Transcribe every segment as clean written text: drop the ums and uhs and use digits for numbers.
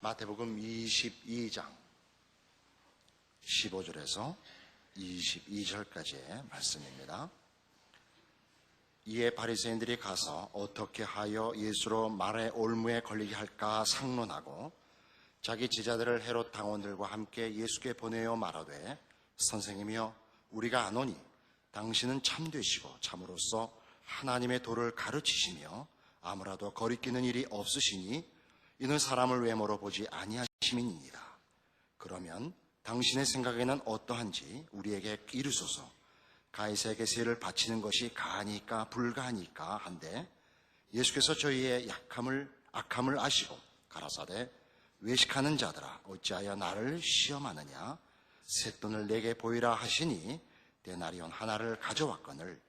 마태복음 22장 15절에서 22절까지의 말씀입니다. 이에 바리새인들이 가서 어떻게 하여 예수로 말의 올무에 걸리게 할까 상론하고 자기 제자들을 헤롯 당원들과 함께 예수께 보내어 말하되, 선생님이여, 우리가 아노니 당신은 참되시고 참으로서 하나님의 도를 가르치시며 아무라도 거리끼는 일이 없으시니 이는 사람을 외모로 보지 아니하심이니이다. 그러면 당신의 생각에는 어떠한지 우리에게 이르소서. 가이사에게 세를 바치는 것이 가하니까 불가하니까 한데, 예수께서 저희의 악함을 아시고 가라사대, 외식하는 자들아 어찌하여 나를 시험하느냐. 쇳돈을 내게 보이라 하시니 데나리온 하나를 가져왔거늘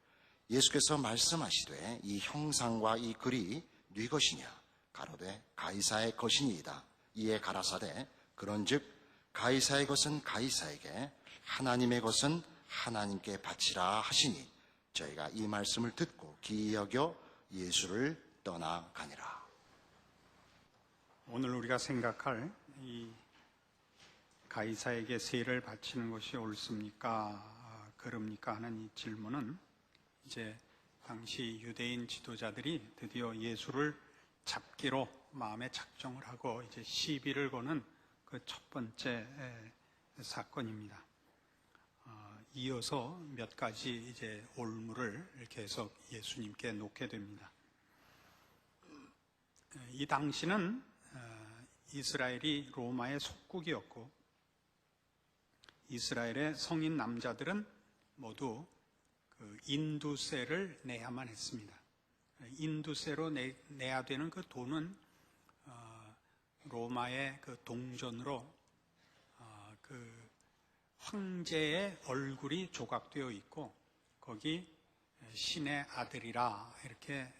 예수께서 말씀하시되, 이 형상과 이 글이 네 것이냐. 가로되 가이사의 것이니이다. 이에 가라사대, 그런즉 가이사의 것은 가이사에게, 하나님의 것은 하나님께 바치라 하시니, 저희가 이 말씀을 듣고 기이 여겨 예수를 떠나가니라. 오늘 우리가 생각할 이 가이사에게 세를 바치는 것이 옳습니까? 그럽니까? 하는 이 질문은 이제 당시 유대인 지도자들이 드디어 예수를 잡기로 마음에 작정을 하고 이제 시비를 거는 그 첫 번째 사건입니다. 이어서 몇 가지 이제 올무를 계속 예수님께 놓게 됩니다. 이 당시는 이스라엘이 로마의 속국이었고, 이스라엘의 성인 남자들은 모두 그 인두세를 내야만 했습니다. 인두세로 내야 되는 그 돈은 로마의 그 동전으로 그 황제의 얼굴이 조각되어 있고, 거기 신의 아들이라 이렇게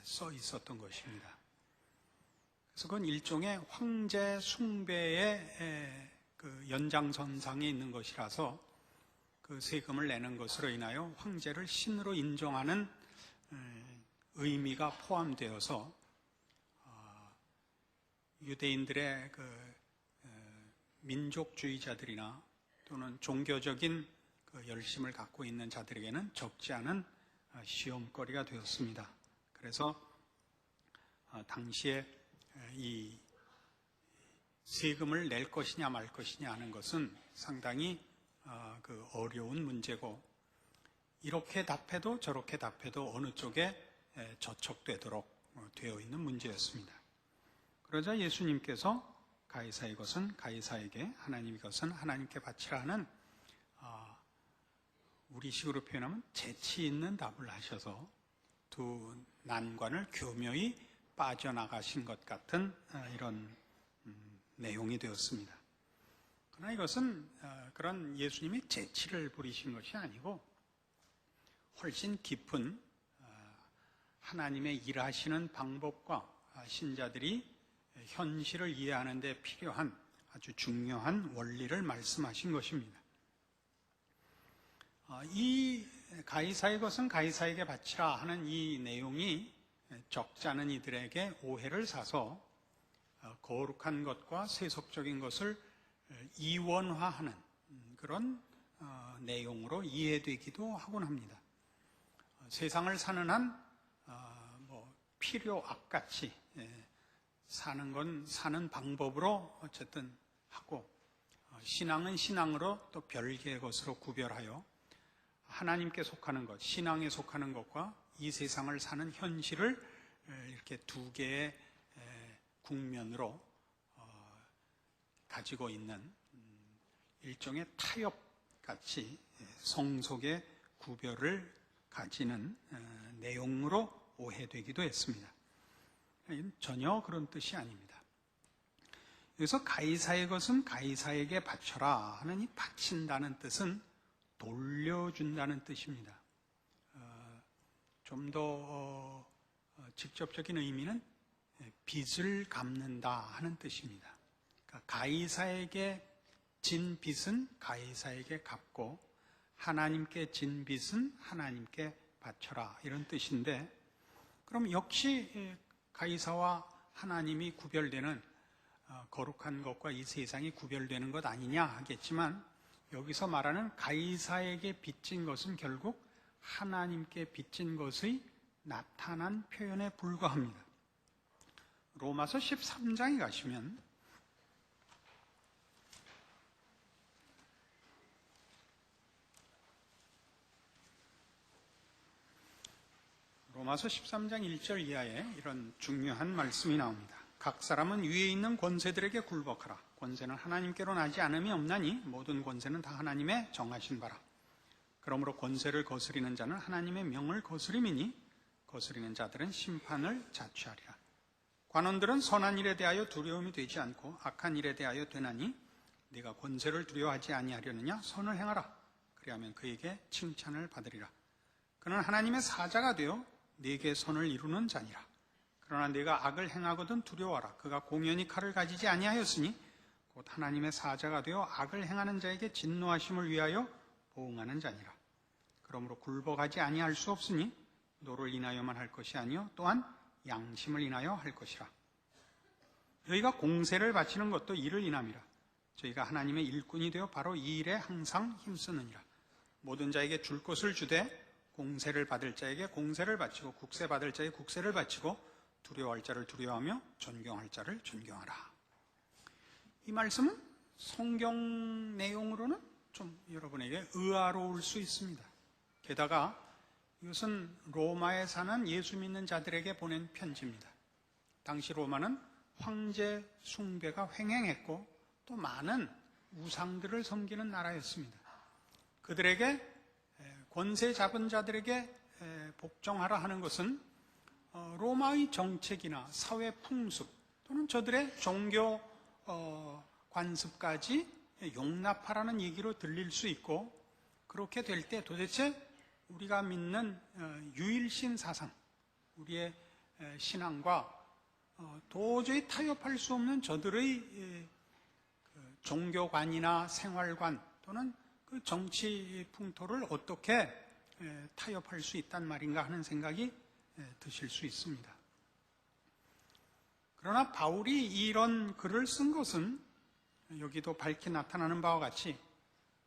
써 있었던 것입니다. 그래서 그건 일종의 황제 숭배의 그 연장선상에 있는 것이라서 그 세금을 내는 것으로 인하여 황제를 신으로 인정하는 의미가 포함되어서 유대인들의 그 민족주의자들이나 또는 종교적인 그 열심을 갖고 있는 자들에게는 적지 않은 시험거리가 되었습니다. 그래서 당시에 이 세금을 낼 것이냐 말 것이냐 하는 것은 상당히 그 어려운 문제고, 이렇게 답해도 저렇게 답해도 어느 쪽에 저촉되도록 되어 있는 문제였습니다. 그러자 예수님께서 가이사의 것은 가이사에게, 하나님의 것은 하나님께 바치라 하는 우리식으로 표현하면 재치 있는 답을 하셔서 두 난관을 교묘히 빠져나가신 것 같은 이런 내용이 되었습니다. 그러나 이것은 그런 예수님이 재치를 부리신 것이 아니고 훨씬 깊은 하나님의 일하시는 방법과 신자들이 현실을 이해하는 데 필요한 아주 중요한 원리를 말씀하신 것입니다. 이 가이사의 것은 가이사에게 바치라 하는 이 내용이 적지 않은 이들에게 오해를 사서 거룩한 것과 세속적인 것을 이원화하는 그런 내용으로 이해되기도 하곤 합니다. 세상을 사는 한 필요 악같이 사는 방법으로 어쨌든 하고, 신앙은 신앙으로 또 별개의 것으로 구별하여 하나님께 속하는 것, 신앙에 속하는 것과 이 세상을 사는 현실을 이렇게 두 개의 국면으로 가지고 있는 일종의 타협같이 성속의 구별을 가지는 내용으로 오해되기도 했습니다. 전혀 그런 뜻이 아닙니다. 여기서 가이사의 것은 가이사에게 바쳐라 하는 이 바친다는 뜻은 돌려준다는 뜻입니다. 좀 더 직접적인 의미는 빚을 갚는다 하는 뜻입니다. 그러니까 가이사에게 진 빚은 가이사에게 갚고 하나님께 진 빚은 하나님께 바쳐라, 이런 뜻인데, 그럼 역시 가이사와 하나님이 구별되는 거룩한 것과 이 세상이 구별되는 것 아니냐 하겠지만, 여기서 말하는 가이사에게 빚진 것은 결국 하나님께 빚진 것의 나타난 표현에 불과합니다. 로마서 13장에 가시면 로마서 13장 1절 이하에 이런 중요한 말씀이 나옵니다. 각 사람은 위에 있는 권세들에게 굴복하라. 권세는 하나님께로 나지 않음이 없나니 모든 권세는 다 하나님의 정하신 바라. 그러므로 권세를 거스리는 자는 하나님의 명을 거스림이니 거스리는 자들은 심판을 자취하리라. 관원들은 선한 일에 대하여 두려움이 되지 않고 악한 일에 대하여 되나니 네가 권세를 두려워하지 아니하려느냐? 선을 행하라. 그리하면 그에게 칭찬을 받으리라. 그는 하나님의 사자가 되어 네게 선을 이루는 자니라. 그러나 네가 악을 행하거든 두려워하라. 그가 공연히 칼을 가지지 아니하였으니 곧 하나님의 사자가 되어 악을 행하는 자에게 진노하심을 위하여 보응하는 자니라. 그러므로 굴복하지 아니할 수 없으니 노를 인하여만 할 것이 아니요 또한 양심을 인하여 할 것이라. 너희가 공세를 바치는 것도 이를 인함이라. 저희가 하나님의 일꾼이 되어 바로 이 일에 항상 힘쓰느니라. 모든 자에게 줄 것을 주되 공세를 받을 자에게 공세를 바치고 국세 받을 자에게 국세를 바치고 두려워할 자를 두려워하며 존경할 자를 존경하라. 이 말씀은 성경 내용으로는 좀 여러분에게 의아로울 수 있습니다. 게다가 이것은 로마에 사는 예수 믿는 자들에게 보낸 편지입니다. 당시 로마는 황제 숭배가 횡행했고 또 많은 우상들을 섬기는 나라였습니다. 그들에게 권세 잡은 자들에게 복종하라 하는 것은 로마의 정책이나 사회 풍습 또는 저들의 종교 관습까지 용납하라는 얘기로 들릴 수 있고, 그렇게 될 때 도대체 우리가 믿는 유일신 사상, 우리의 신앙과 도저히 타협할 수 없는 저들의 종교관이나 생활관 또는 그 정치 풍토를 어떻게 타협할 수 있단 말인가 하는 생각이 드실 수 있습니다. 그러나 바울이 이런 글을 쓴 것은 여기도 밝히 나타나는 바와 같이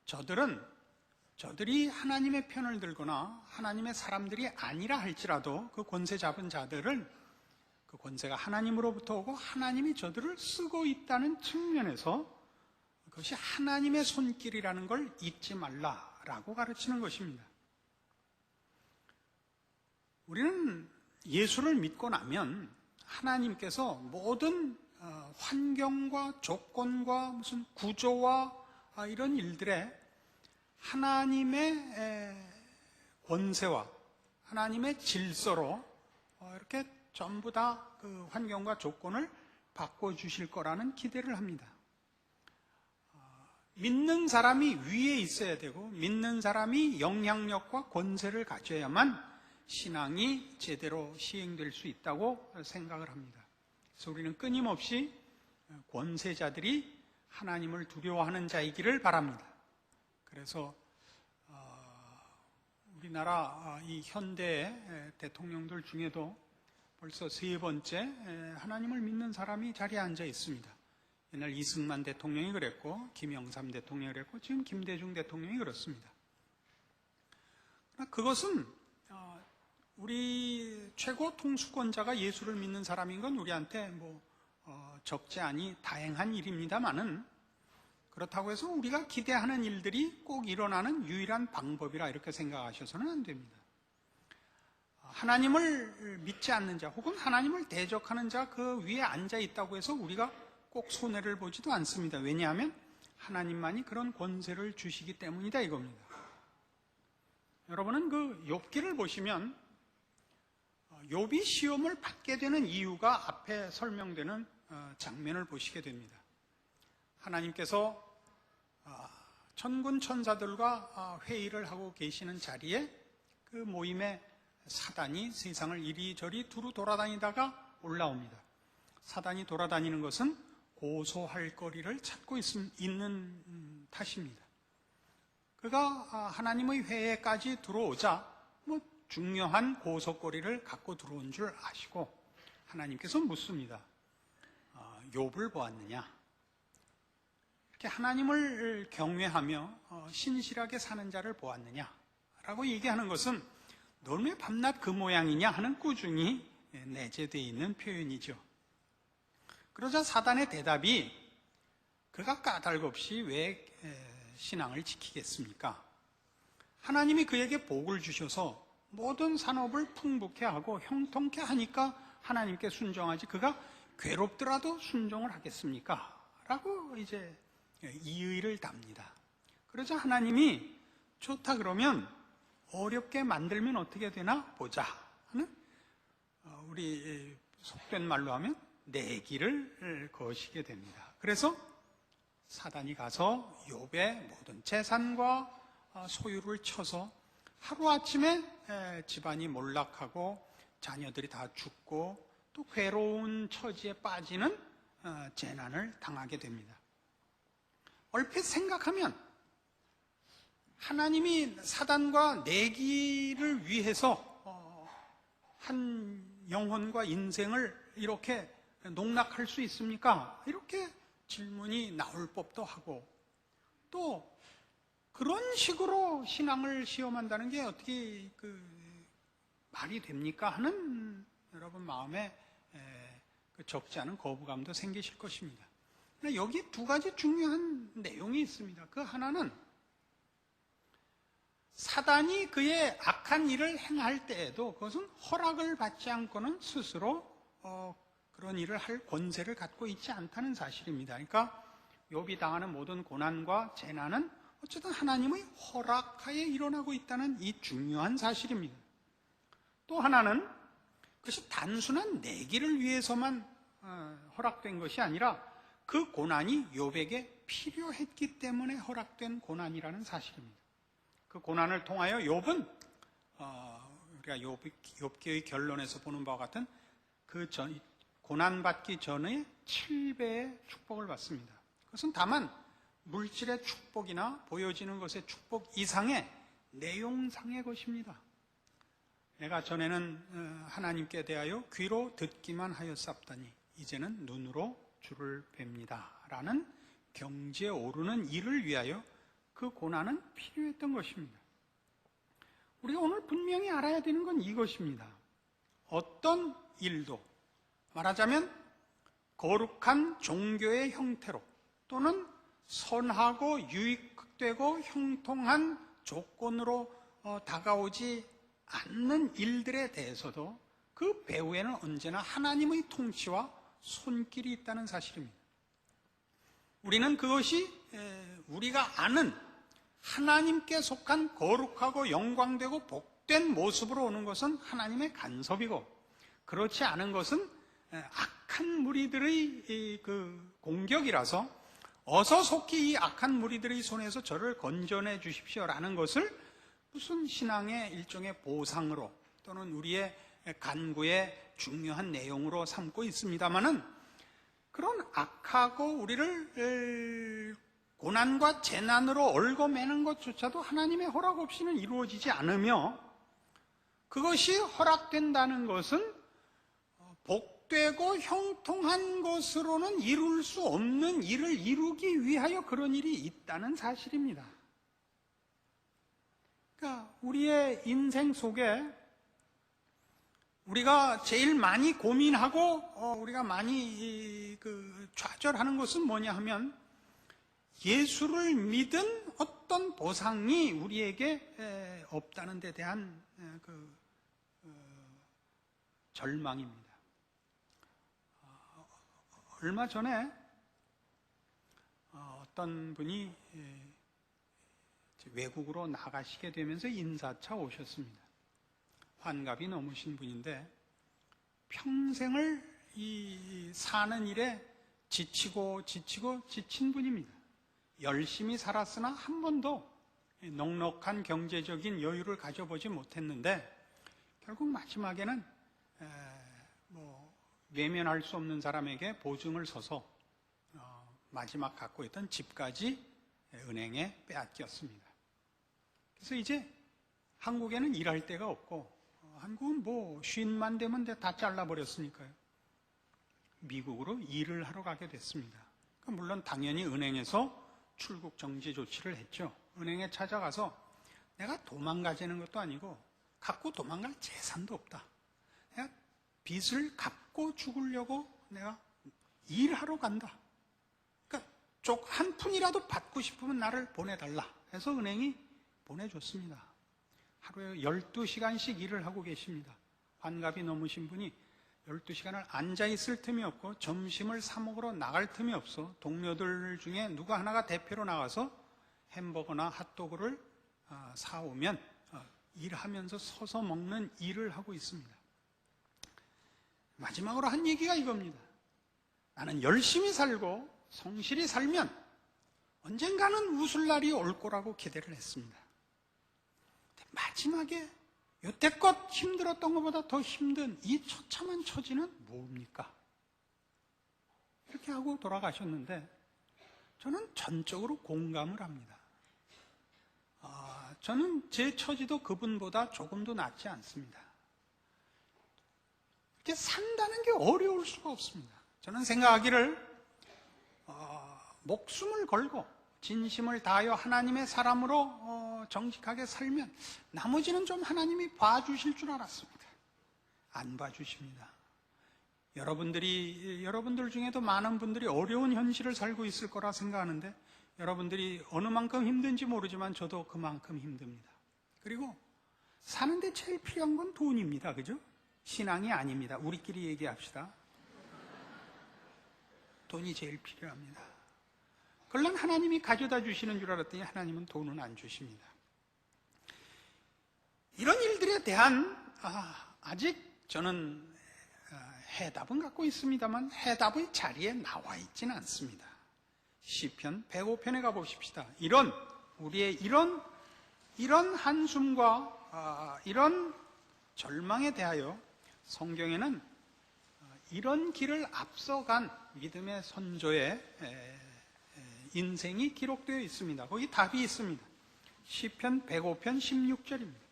저들이 하나님의 편을 들거나 하나님의 사람들이 아니라 할지라도 그 권세 잡은 자들은 그 권세가 하나님으로부터 오고 하나님이 저들을 쓰고 있다는 측면에서 그것이 하나님의 손길이라는 걸 잊지 말라라고 가르치는 것입니다. 우리는 예수를 믿고 나면 하나님께서 모든 환경과 조건과 무슨 구조와 이런 일들에 하나님의 권세와 하나님의 질서로 이렇게 전부 다 그 환경과 조건을 바꿔주실 거라는 기대를 합니다. 믿는 사람이 위에 있어야 되고 믿는 사람이 영향력과 권세를 가져야만 신앙이 제대로 시행될 수 있다고 생각을 합니다. 그래서 우리는 끊임없이 권세자들이 하나님을 두려워하는 자이기를 바랍니다. 그래서 우리나라 이 현대 대통령들 중에도 벌써 세 번째 하나님을 믿는 사람이 자리에 앉아 있습니다. 옛날 이승만 대통령이 그랬고 김영삼 대통령이 그랬고 지금 김대중 대통령이 그렇습니다. 그것은 우리 최고 통수권자가 예수를 믿는 사람인 건 우리한테 적지 않이 다행한 일입니다만은, 그렇다고 해서 우리가 기대하는 일들이 꼭 일어나는 유일한 방법이라 이렇게 생각하셔서는 안 됩니다. 하나님을 믿지 않는 자 혹은 하나님을 대적하는 자 그 위에 앉아 있다고 해서 우리가 꼭 손해를 보지도 않습니다. 왜냐하면 하나님만이 그런 권세를 주시기 때문이다 이겁니다. 여러분은 그 욥기를 보시면 욥이 시험을 받게 되는 이유가 앞에 설명되는 장면을 보시게 됩니다. 하나님께서 천군 천사들과 회의를 하고 계시는 자리에 그 모임에 사단이 세상을 이리저리 두루 돌아다니다가 올라옵니다. 사단이 돌아다니는 것은 고소할 거리를 찾고 있는 탓입니다. 그가 하나님의 회의까지 들어오자 중요한 고소거리를 갖고 들어온 줄 아시고 하나님께서 묻습니다. 욥을 보았느냐? 이렇게 하나님을 경외하며 신실하게 사는 자를 보았느냐? 라고 얘기하는 것은 넌 왜 밤낮 그 모양이냐 하는 꾸중이 내재되어 있는 표현이죠. 그러자 사단의 대답이 그가 까닭없이 왜 신앙을 지키겠습니까? 하나님이 그에게 복을 주셔서 모든 산업을 풍부케 하고 형통케 하니까 하나님께 순종하지 그가 괴롭더라도 순종을 하겠습니까? 라고 이제 이의를 답니다. 그러자 하나님이 좋다 그러면 어렵게 만들면 어떻게 되나 보자 하는 우리 속된 말로 하면 내기를 거시게 됩니다. 그래서 사단이 가서 욥의 모든 재산과 소유를 쳐서 하루아침에 집안이 몰락하고 자녀들이 다 죽고 또 괴로운 처지에 빠지는 재난을 당하게 됩니다. 얼핏 생각하면 하나님이 사단과 내기를 위해서 한 영혼과 인생을 이렇게 농락할 수 있습니까? 이렇게 질문이 나올 법도 하고, 또 그런 식으로 신앙을 시험한다는 게 어떻게 말이 됩니까? 하는 여러분 마음에 적지 않은 거부감도 생기실 것입니다. 여기 두 가지 중요한 내용이 있습니다. 그 하나는 사단이 그의 악한 일을 행할 때에도 그것은 허락을 받지 않고는 스스로 그런 일을 할 권세를 갖고 있지 않다는 사실입니다. 그러니까 욥이 당하는 모든 고난과 재난은 어쨌든 하나님의 허락하에 일어나고 있다는 이 중요한 사실입니다. 또 하나는 그것이 단순한 내기를 위해서만 허락된 것이 아니라 그 고난이 욥에게 필요했기 때문에 허락된 고난이라는 사실입니다. 그 고난을 통하여 욥은 우리가 욥기의 결론에서 보는 바와 같은 고난받기 전에 7배의 축복을 받습니다. 그것은 다만 물질의 축복이나 보여지는 것의 축복 이상의 내용상의 것입니다. 내가 전에는 하나님께 대하여 귀로 듣기만 하였사옵더니 이제는 눈으로 주를 뵙니다 라는 경지에 오르는 일을 위하여 그 고난은 필요했던 것입니다. 우리가 오늘 분명히 알아야 되는 건 이것입니다. 어떤 일도 말하자면 거룩한 종교의 형태로 또는 선하고 유익되고 형통한 조건으로 다가오지 않는 일들에 대해서도 그 배후에는 언제나 하나님의 통치와 손길이 있다는 사실입니다. 우리는 그것이 우리가 아는 하나님께 속한 거룩하고 영광되고 복된 모습으로 오는 것은 하나님의 간섭이고, 그렇지 않은 것은 악한 무리들의 그 공격이라서 어서 속히 이 악한 무리들의 손에서 저를 건져내 주십시오라는 것을 무슨 신앙의 일종의 보상으로 또는 우리의 간구의 중요한 내용으로 삼고 있습니다마는, 그런 악하고 우리를 고난과 재난으로 얽어매는 것조차도 하나님의 허락 없이는 이루어지지 않으며, 그것이 허락된다는 것은 복되고 형통한 것으로는 이룰 수 없는 일을 이루기 위하여 그런 일이 있다는 사실입니다. 그러니까 우리의 인생 속에 우리가 제일 많이 고민하고 우리가 많이 좌절하는 것은 뭐냐 하면, 예수를 믿은 어떤 보상이 우리에게 없다는 데 대한 절망입니다. 얼마 전에 어떤 분이 외국으로 나가시게 되면서 인사차 오셨습니다. 환갑이 넘으신 분인데 평생을 이 사는 일에 지치고 지친 분입니다. 열심히 살았으나 한 번도 넉넉한 경제적인 여유를 가져보지 못했는데, 결국 마지막에는 외면할 수 없는 사람에게 보증을 서서 마지막 갖고 있던 집까지 은행에 빼앗겼습니다. 그래서 이제 한국에는 일할 데가 없고, 한국은 쉰만 되면 다 잘라버렸으니까요. 미국으로 일을 하러 가게 됐습니다. 물론 당연히 은행에서 출국 정지 조치를 했죠. 은행에 찾아가서 내가 도망가자는 것도 아니고 갖고 도망갈 재산도 없다. 내가 빚을 갚고 죽으려고 내가 일하러 간다. 그러니까 쪽 한 푼이라도 받고 싶으면 나를 보내달라 해서 은행이 보내줬습니다. 하루에 12시간씩 일을 하고 계십니다. 환갑이 넘으신 분이 12시간을 앉아있을 틈이 없고 점심을 사 먹으러 나갈 틈이 없어 동료들 중에 누가 하나가 대표로 나가서 햄버거나 핫도그를 사오면 일하면서 서서 먹는 일을 하고 있습니다. 마지막으로 한 얘기가 이겁니다. 나는 열심히 살고 성실히 살면 언젠가는 웃을 날이 올 거라고 기대를 했습니다. 마지막에 여태껏 힘들었던 것보다 더 힘든 이 처참한 처지는 뭡니까? 이렇게 하고 돌아가셨는데 저는 전적으로 공감을 합니다. 저는 제 처지도 그분보다 조금도 낫지 않습니다. 이렇게 산다는 게 어려울 수가 없습니다. 저는 생각하기를 목숨을 걸고 진심을 다하여 하나님의 사람으로 정직하게 살면 나머지는 좀 하나님이 봐주실 줄 알았습니다. 안 봐주십니다. 여러분들 중에도 많은 분들이 어려운 현실을 살고 있을 거라 생각하는데 여러분들이 어느 만큼 힘든지 모르지만 저도 그만큼 힘듭니다. 그리고 사는데 제일 필요한 건 돈입니다. 그죠? 신앙이 아닙니다. 우리끼리 얘기합시다. 돈이 제일 필요합니다. 그걸로 하나님이 가져다 주시는 줄 알았더니 하나님은 돈은 안 주십니다. 이런 일들에 대한 아직 저는 해답은 갖고 있습니다만 해답의 자리에 나와 있지는 않습니다. 시편 105편에 가보십시다. 우리의 이런 한숨과 이런 절망에 대하여 성경에는 이런 길을 앞서간 믿음의 선조의 인생이 기록되어 있습니다. 거기 답이 있습니다. 시편 105편 16절입니다.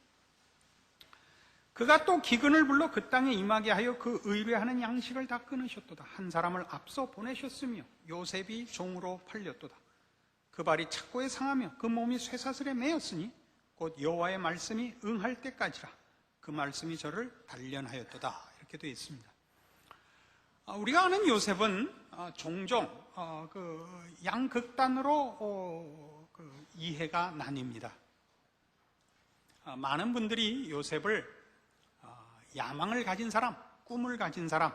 그가 또 기근을 불러 그 땅에 임하게 하여 그 의뢰하는 양식을 다 끊으셨도다. 한 사람을 앞서 보내셨으며 요셉이 종으로 팔렸도다. 그 발이 착고에 상하며 그 몸이 쇠사슬에 매였으니 곧 여호와의 말씀이 응할 때까지라. 그 말씀이 저를 단련하였도다. 이렇게 되어 있습니다. 우리가 아는 요셉은 종종 양극단으로 이해가 나뉩니다. 많은 분들이 요셉을 야망을 가진 사람, 꿈을 가진 사람,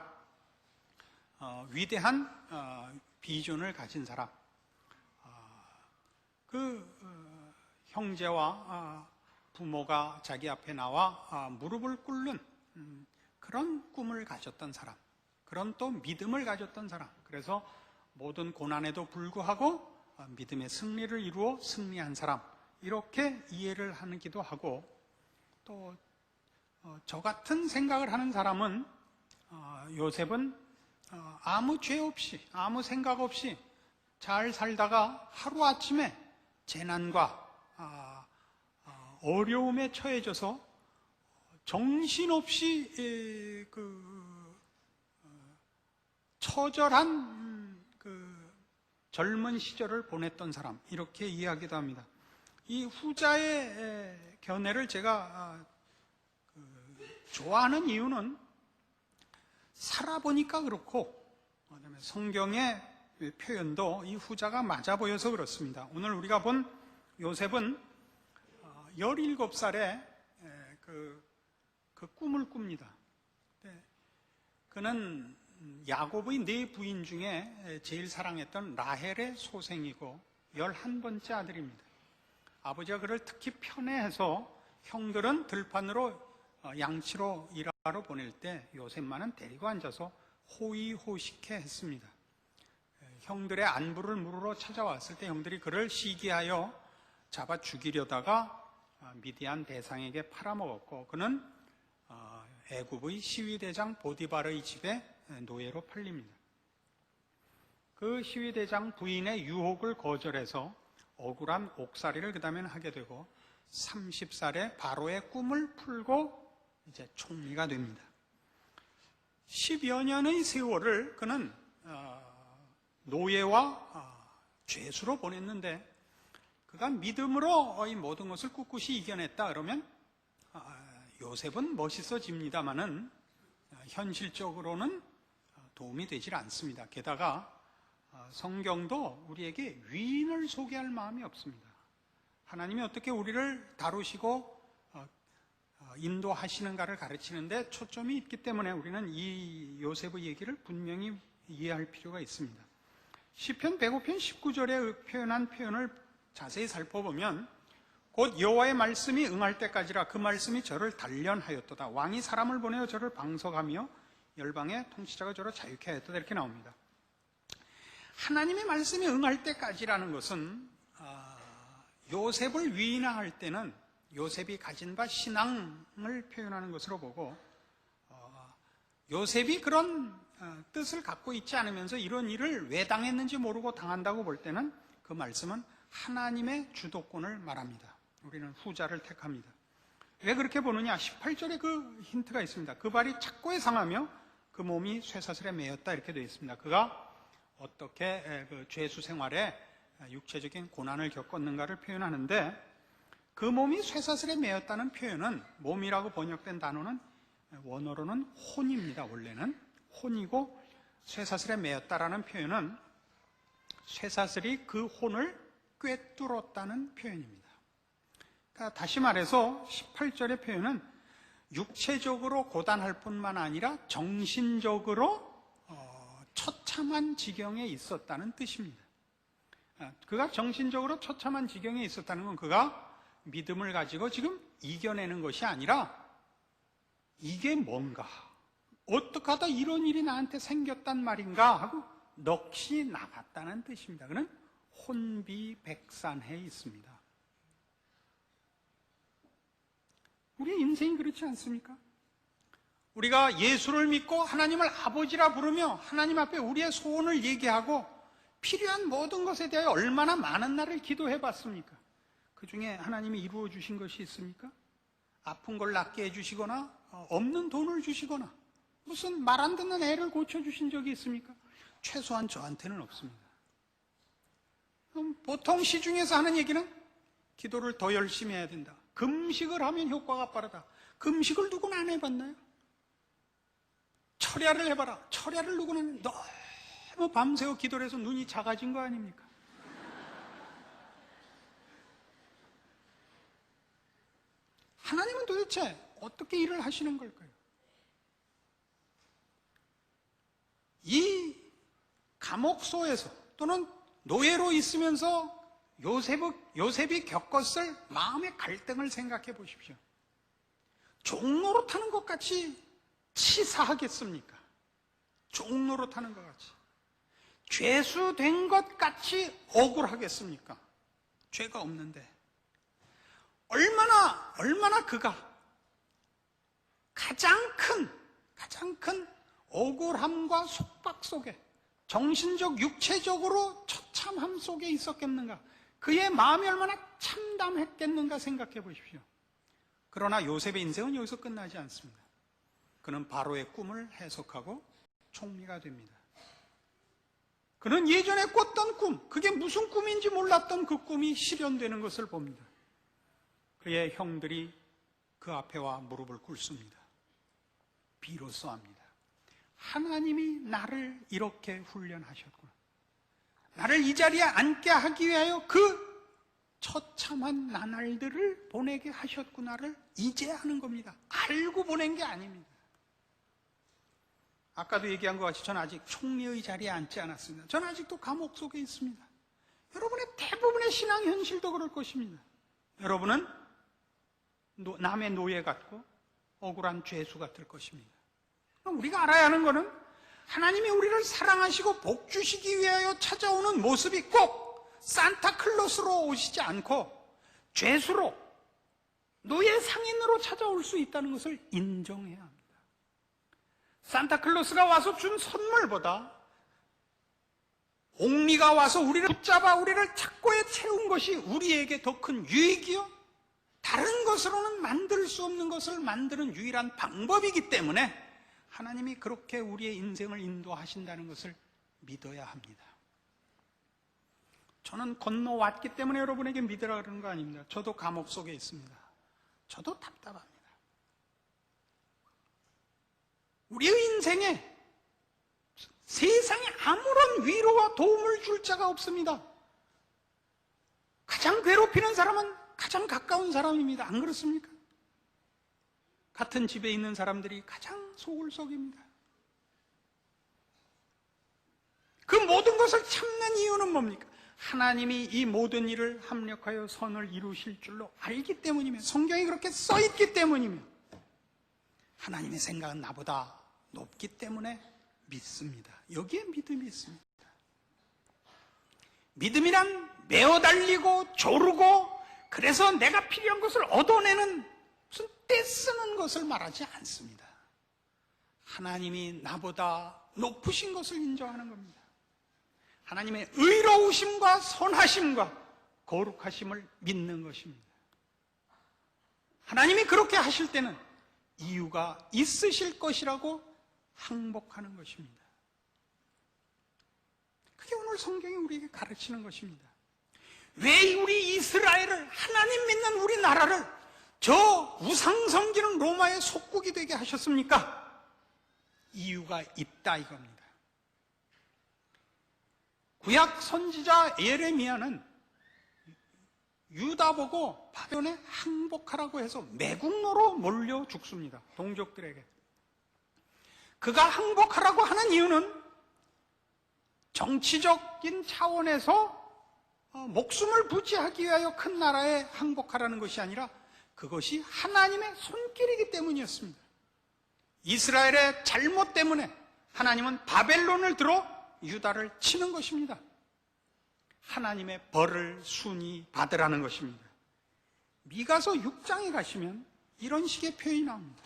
위대한 비전을 가진 사람, 형제와 부모가 자기 앞에 나와 무릎을 꿇는 그런 꿈을 가졌던 사람, 그런 또 믿음을 가졌던 사람, 그래서 모든 고난에도 불구하고 믿음의 승리를 이루어 승리한 사람, 이렇게 이해를 하기도 하고, 또 저 같은 생각을 하는 사람은 요셉은 아무 죄 없이, 아무 생각 없이 잘 살다가 하루아침에 재난과 어려움에 처해져서 정신없이 처절한 젊은 시절을 보냈던 사람, 이렇게 이해하기도 합니다. 이 후자의 견해를 제가 좋아하는 이유는 살아보니까 그렇고, 그다음에 성경의 표현도 이 후자가 맞아 보여서 그렇습니다. 오늘 우리가 본 요셉은 17살에 그 꿈을 꿉니다. 그는 야곱의 4부인 중에 제일 사랑했던 라헬의 소생이고 11번째 아들입니다. 아버지가 그를 특히 편애해서 형들은 들판으로 양치로 일하러 보낼 때 요셉만은 데리고 앉아서 호의호식해 했습니다. 형들의 안부를 물으러 찾아왔을 때 형들이 그를 시기하여 잡아 죽이려다가 미디안 대상에게 팔아먹었고, 그는 애굽의 시위대장 보디바르의 집에 노예로 팔립니다. 그 시위대장 부인의 유혹을 거절해서 억울한 옥살이를 그 다음에는 하게 되고 30살에 바로의 꿈을 풀고 이제 총리가 됩니다. 10여 년의 세월을 그는 노예와 죄수로 보냈는데, 그가 믿음으로 이 모든 것을 꿋꿋이 이겨냈다 그러면 요셉은 멋있어집니다마는 현실적으로는 도움이 되질 않습니다. 게다가 성경도 우리에게 위인을 소개할 마음이 없습니다. 하나님이 어떻게 우리를 다루시고 인도하시는가를 가르치는데 초점이 있기 때문에 우리는 이 요셉의 얘기를 분명히 이해할 필요가 있습니다. 시편 105편 19절에 표현한 표현을 자세히 살펴보면 곧 여호와의 말씀이 응할 때까지라 그 말씀이 저를 단련하였도다. 왕이 사람을 보내어 저를 방석하며 열방의 통치자가 저를 자유케 하였도다. 이렇게 나옵니다. 하나님의 말씀이 응할 때까지라는 것은 요셉을 위인화할 때는 요셉이 가진 바 신앙을 표현하는 것으로 보고, 요셉이 그런 뜻을 갖고 있지 않으면서 이런 일을 왜 당했는지 모르고 당한다고 볼 때는 그 말씀은 하나님의 주도권을 말합니다. 우리는 후자를 택합니다. 왜 그렇게 보느냐? 18절에 그 힌트가 있습니다. 그 발이 착고에 상하며 그 몸이 쇠사슬에 매였다, 이렇게 되어 있습니다. 그가 어떻게 그 죄수 생활에 육체적인 고난을 겪었는가를 표현하는데, 그 몸이 쇠사슬에 매였다는 표현은, 몸이라고 번역된 단어는 원어로는 혼입니다. 원래는 혼이고, 쇠사슬에 매였다라는 표현은 쇠사슬이 그 혼을 꿰뚫었다는 표현입니다. 그러니까 다시 말해서 18절의 표현은 육체적으로 고단할 뿐만 아니라 정신적으로 처참한 지경에 있었다는 뜻입니다. 그가 정신적으로 처참한 지경에 있었다는 건 그가 믿음을 가지고 지금 이겨내는 것이 아니라, 이게 뭔가, 어떻게 하다 이런 일이 나한테 생겼단 말인가 하고 넋이 나갔다는 뜻입니다. 그는 혼비백산해 있습니다. 우리 인생이 그렇지 않습니까? 우리가 예수를 믿고 하나님을 아버지라 부르며 하나님 앞에 우리의 소원을 얘기하고 필요한 모든 것에 대하여 얼마나 많은 날을 기도해 봤습니까? 그 중에 하나님이 이루어 주신 것이 있습니까? 아픈 걸 낫게 해주시거나 없는 돈을 주시거나 무슨 말 안 듣는 애를 고쳐주신 적이 있습니까? 최소한 저한테는 없습니다. 보통 시중에서 하는 얘기는 기도를 더 열심히 해야 된다. 금식을 하면 효과가 빠르다. 금식을 누구나 안 해봤나요? 철야를 해봐라. 철야를 누구나 너무 밤새워 기도를 해서 눈이 작아진 거 아닙니까? 하나님은 도대체 어떻게 일을 하시는 걸까요? 이 감옥소에서 또는 노예로 있으면서 요셉이 겪었을 마음의 갈등을 생각해 보십시오. 종노릇하는 것 같이 치사하겠습니까? 종노릇하는 것 같이. 죄수 된 것 같이 억울하겠습니까? 죄가 없는데. 얼마나 그가 가장 큰 억울함과 속박 속에, 정신적, 육체적으로 처참함 속에 있었겠는가? 그의 마음이 얼마나 참담했겠는가 생각해 보십시오. 그러나 요셉의 인생은 여기서 끝나지 않습니다. 그는 바로의 꿈을 해석하고 총리가 됩니다. 그는 예전에 꿨던 꿈, 그게 무슨 꿈인지 몰랐던 그 꿈이 실현되는 것을 봅니다. 그의 형들이 그 앞에 와 무릎을 꿇습니다. 비로소 합니다. 하나님이 나를 이렇게 훈련하셨구나. 나를 이 자리에 앉게 하기 위하여 그 처참한 나날들을 보내게 하셨구나를 이제 하는 겁니다. 알고 보낸 게 아닙니다. 아까도 얘기한 것 같이 저는 아직 총리의 자리에 앉지 않았습니다. 저는 아직도 감옥 속에 있습니다. 여러분의 대부분의 신앙 현실도 그럴 것입니다. 여러분은 남의 노예 같고 억울한 죄수 같을 것입니다. 우리가 알아야 하는 것은 하나님이 우리를 사랑하시고 복 주시기 위하여 찾아오는 모습이 꼭 산타클로스로 오시지 않고 죄수로, 노예 상인으로 찾아올 수 있다는 것을 인정해야 합니다. 산타클로스가 와서 준 선물보다 옥리가 와서 우리를 붙잡아 우리를 착고에 채운 것이 우리에게 더 큰 유익이요, 다른 것으로는 만들 수 없는 것을 만드는 유일한 방법이기 때문에 하나님이 그렇게 우리의 인생을 인도하신다는 것을 믿어야 합니다. 저는 건너왔기 때문에 여러분에게 믿으라 그러는 거 아닙니다. 저도 감옥 속에 있습니다. 저도 답답합니다. 우리의 인생에 세상에 아무런 위로와 도움을 줄 자가 없습니다. 가장 괴롭히는 사람은 가장 가까운 사람입니다. 안 그렇습니까? 같은 집에 있는 사람들이 가장 속을 썩입니다. 그 모든 것을 참는 이유는 뭡니까? 하나님이 이 모든 일을 합력하여 선을 이루실 줄로 알기 때문이며, 성경이 그렇게 써있기 때문이며, 하나님의 생각은 나보다 높기 때문에 믿습니다. 여기에 믿음이 있습니다. 믿음이란 메어 달리고 조르고 그래서 내가 필요한 것을 얻어내는 무슨 떼쓰는 것을 말하지 않습니다. 하나님이 나보다 높으신 것을 인정하는 겁니다. 하나님의 의로우심과 선하심과 거룩하심을 믿는 것입니다. 하나님이 그렇게 하실 때는 이유가 있으실 것이라고 항복하는 것입니다. 그게 오늘 성경이 우리에게 가르치는 것입니다. 왜 우리 이스라엘을, 하나님 믿는 우리나라를 저 우상 섬기는 로마의 속국이 되게 하셨습니까? 이유가 있다 이겁니다. 구약 선지자 예레미야는 유다 보고 바벨론에 항복하라고 해서 매국노로 몰려 죽습니다. 동족들에게. 그가 항복하라고 하는 이유는 정치적인 차원에서 목숨을 부지하기 위하여 큰 나라에 항복하라는 것이 아니라 그것이 하나님의 손길이기 때문이었습니다. 이스라엘의 잘못 때문에 하나님은 바벨론을 들어 유다를 치는 것입니다. 하나님의 벌을 순히 받으라는 것입니다. 미가서 6장에 가시면 이런 식의 표현이 나옵니다.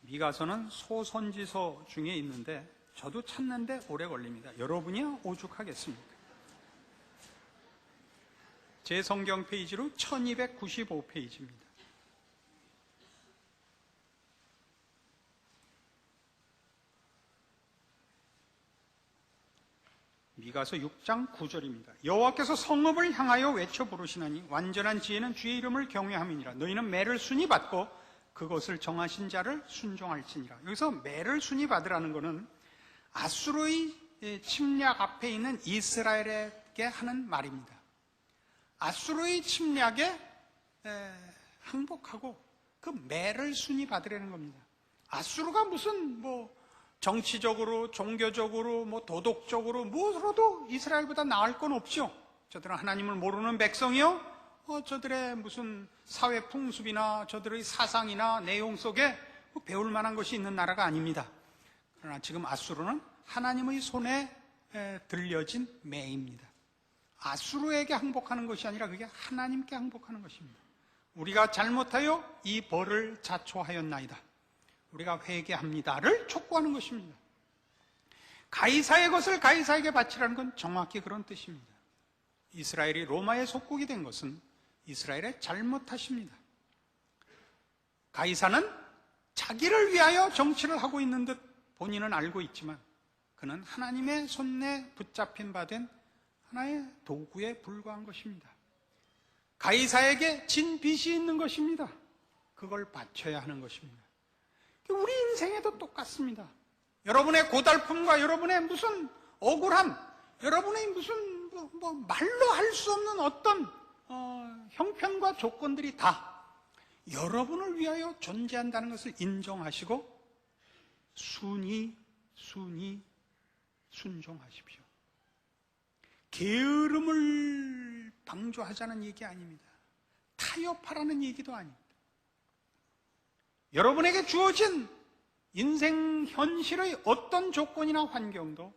미가서는 소선지서 중에 있는데 저도 찾는데 오래 걸립니다. 여러분이야 오죽하겠습니까? 제 성경 페이지로 1295페이지입니다. 미가서 6장 9절입니다. 여호와께서 성읍을 향하여 외쳐 부르시나니 완전한 지혜는 주의 이름을 경외함이니라. 너희는 매를 순히 받고 그것을 정하신 자를 순종할지니라. 여기서 매를 순히 받으라는 것은 아수르의 침략 앞에 있는 이스라엘에게 하는 말입니다. 아수르의 침략에 항복하고 그 매를 순히 받으라는 겁니다. 아수르가 무슨 정치적으로, 종교적으로, 도덕적으로 무엇으로도 이스라엘보다 나을 건 없죠. 저들은 하나님을 모르는 백성이요. 저들의 무슨 사회 풍습이나 저들의 사상이나 내용 속에 배울 만한 것이 있는 나라가 아닙니다. 그러나 지금 아수르는 하나님의 손에 들려진 매입니다. 아수르에게 항복하는 것이 아니라 그게 하나님께 항복하는 것입니다. 우리가 잘못하여 이 벌을 자초하였나이다. 우리가 회개합니다를 촉구하는 것입니다. 가이사의 것을 가이사에게 바치라는 건 정확히 그런 뜻입니다. 이스라엘이 로마의 속국이 된 것은 이스라엘의 잘못 탓입니다. 가이사는 자기를 위하여 정치를 하고 있는 듯 본인은 알고 있지만 그는 하나님의 손에 붙잡힌 바 된 하나의 도구에 불과한 것입니다. 가이사에게 진 빚이 있는 것입니다. 그걸 바쳐야 하는 것입니다. 우리 인생에도 똑같습니다. 여러분의 고달픔과 여러분의 무슨 억울함, 여러분의 무슨 말로 할 수 없는 어떤 형편과 조건들이 다 여러분을 위하여 존재한다는 것을 인정하시고 순히 순종하십시오. 게으름을 방조하자는 얘기 아닙니다. 타협하라는 얘기도 아닙니다. 여러분에게 주어진 인생 현실의 어떤 조건이나 환경도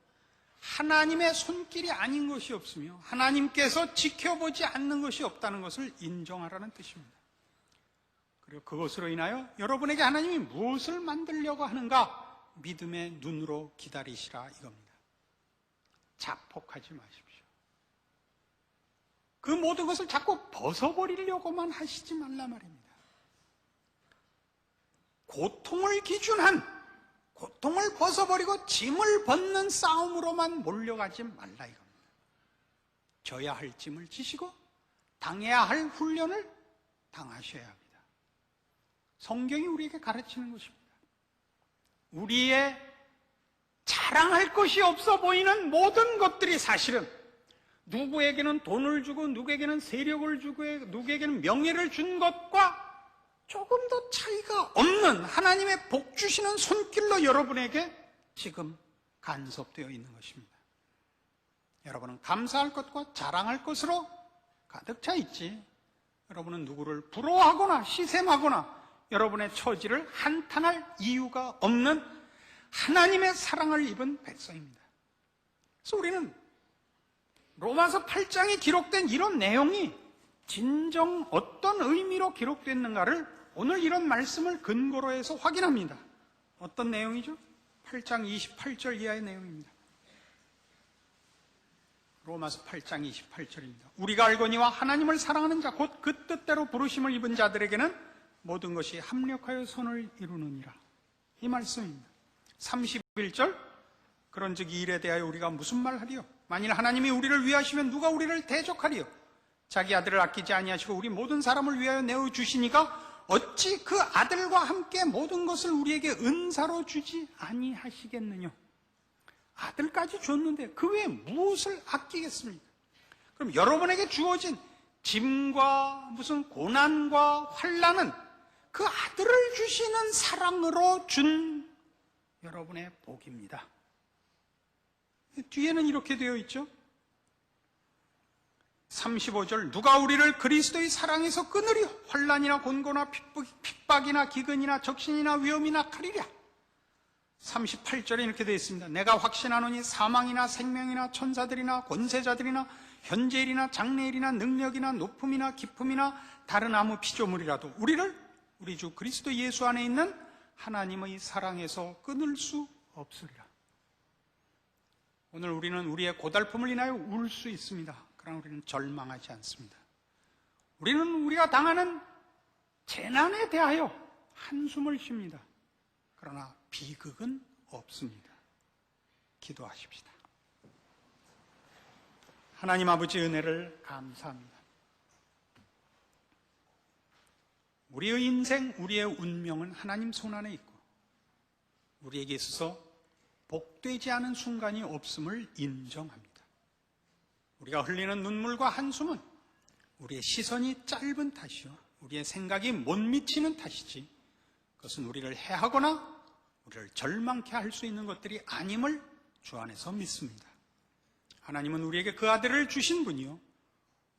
하나님의 손길이 아닌 것이 없으며 하나님께서 지켜보지 않는 것이 없다는 것을 인정하라는 뜻입니다. 그리고 그것으로 인하여 여러분에게 하나님이 무엇을 만들려고 하는가 믿음의 눈으로 기다리시라 이겁니다. 자폭하지 마십시오. 그 모든 것을 자꾸 벗어버리려고만 하시지 말라 말입니다. 고통을 기준한, 고통을 벗어버리고 짐을 벗는 싸움으로만 몰려가지 말라 이겁니다. 져야 할 짐을 지시고 당해야 할 훈련을 당하셔야 합니다. 성경이 우리에게 가르치는 것입니다. 우리의 자랑할 것이 없어 보이는 모든 것들이 사실은 누구에게는 돈을 주고 누구에게는 세력을 주고 누구에게는 명예를 준 것과 조금도 차이가 없는 하나님의 복 주시는 손길로 여러분에게 지금 간섭되어 있는 것입니다. 여러분은 감사할 것과 자랑할 것으로 가득 차 있지, 여러분은 누구를 부러워하거나 시샘하거나 여러분의 처지를 한탄할 이유가 없는 하나님의 사랑을 입은 백성입니다. 그래서 우리는 로마서 8장에 기록된 이런 내용이 진정 어떤 의미로 기록됐는가를 오늘 이런 말씀을 근거로 해서 확인합니다. 어떤 내용이죠? 8장 28절 이하의 내용입니다. 로마서 8장 28절입니다. 우리가 알거니와 하나님을 사랑하는 자 곧 그 뜻대로 부르심을 입은 자들에게는 모든 것이 합력하여 선을 이루느니라. 이 말씀입니다. 31절, 그런즉 이 일에 대하여 우리가 무슨 말하리요? 만일 하나님이 우리를 위하시면 누가 우리를 대적하리요? 자기 아들을 아끼지 아니하시고 우리 모든 사람을 위하여 내어주시니까 어찌 그 아들과 함께 모든 것을 우리에게 은사로 주지 아니하시겠느냐? 아들까지 줬는데 그 외에 무엇을 아끼겠습니까? 그럼 여러분에게 주어진 짐과 무슨 고난과 환난은 그 아들을 주시는 사랑으로 준 여러분의 복입니다. 뒤에는 이렇게 되어 있죠. 35절, 누가 우리를 그리스도의 사랑에서 끊으리요? 환난이나 곤고나 핍박이나 기근이나 적신이나 위험이나 칼이랴. 38절에 이렇게 되어 있습니다. 내가 확신하노니 사망이나 생명이나 천사들이나 권세자들이나 현재일이나 장래일이나 능력이나 높음이나 깊음이나 다른 아무 피조물이라도 우리를 우리 주 그리스도 예수 안에 있는 하나님의 사랑에서 끊을 수 없으리라. 오늘 우리는 우리의 고달픔을 인하여 울 수 있습니다. 그러나 우리는 절망하지 않습니다. 우리는 우리가 당하는 재난에 대하여 한숨을 쉽니다. 그러나 비극은 없습니다. 기도하십시다. 하나님 아버지 은혜를 감사합니다. 우리의 인생, 우리의 운명은 하나님 손안에 있고 우리에게 있어서 복되지 않은 순간이 없음을 인정합니다. 우리가 흘리는 눈물과 한숨은 우리의 시선이 짧은 탓이요, 우리의 생각이 못 미치는 탓이지 그것은 우리를 해하거나 우리를 절망케 할 수 있는 것들이 아님을 주 안에서 믿습니다. 하나님은 우리에게 그 아들을 주신 분이요,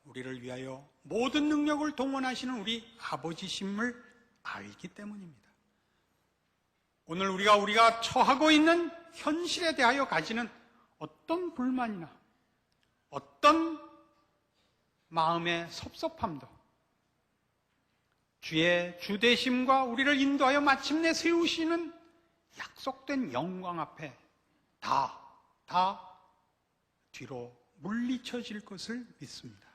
우리를 위하여 모든 능력을 동원하시는 우리 아버지심을 알기 때문입니다. 오늘 우리가 처하고 있는 현실에 대하여 가지는 어떤 불만이나 어떤 마음의 섭섭함도 주의 주대심과 우리를 인도하여 마침내 세우시는 약속된 영광 앞에 다 뒤로 물리쳐질 것을 믿습니다.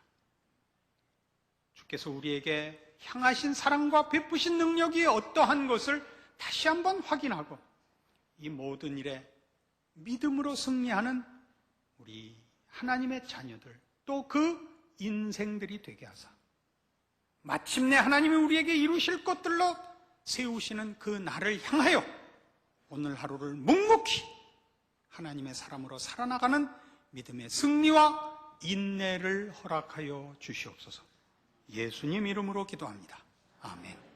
주께서 우리에게 향하신 사랑과 베푸신 능력이 어떠한 것을 다시 한번 확인하고 이 모든 일에 믿음으로 승리하는 우리 하나님의 자녀들, 또 그 인생들이 되게 하사 마침내 하나님이 우리에게 이루실 것들로 세우시는 그 날을 향하여 오늘 하루를 묵묵히 하나님의 사람으로 살아나가는 믿음의 승리와 인내를 허락하여 주시옵소서. 예수님 이름으로 기도합니다. 아멘.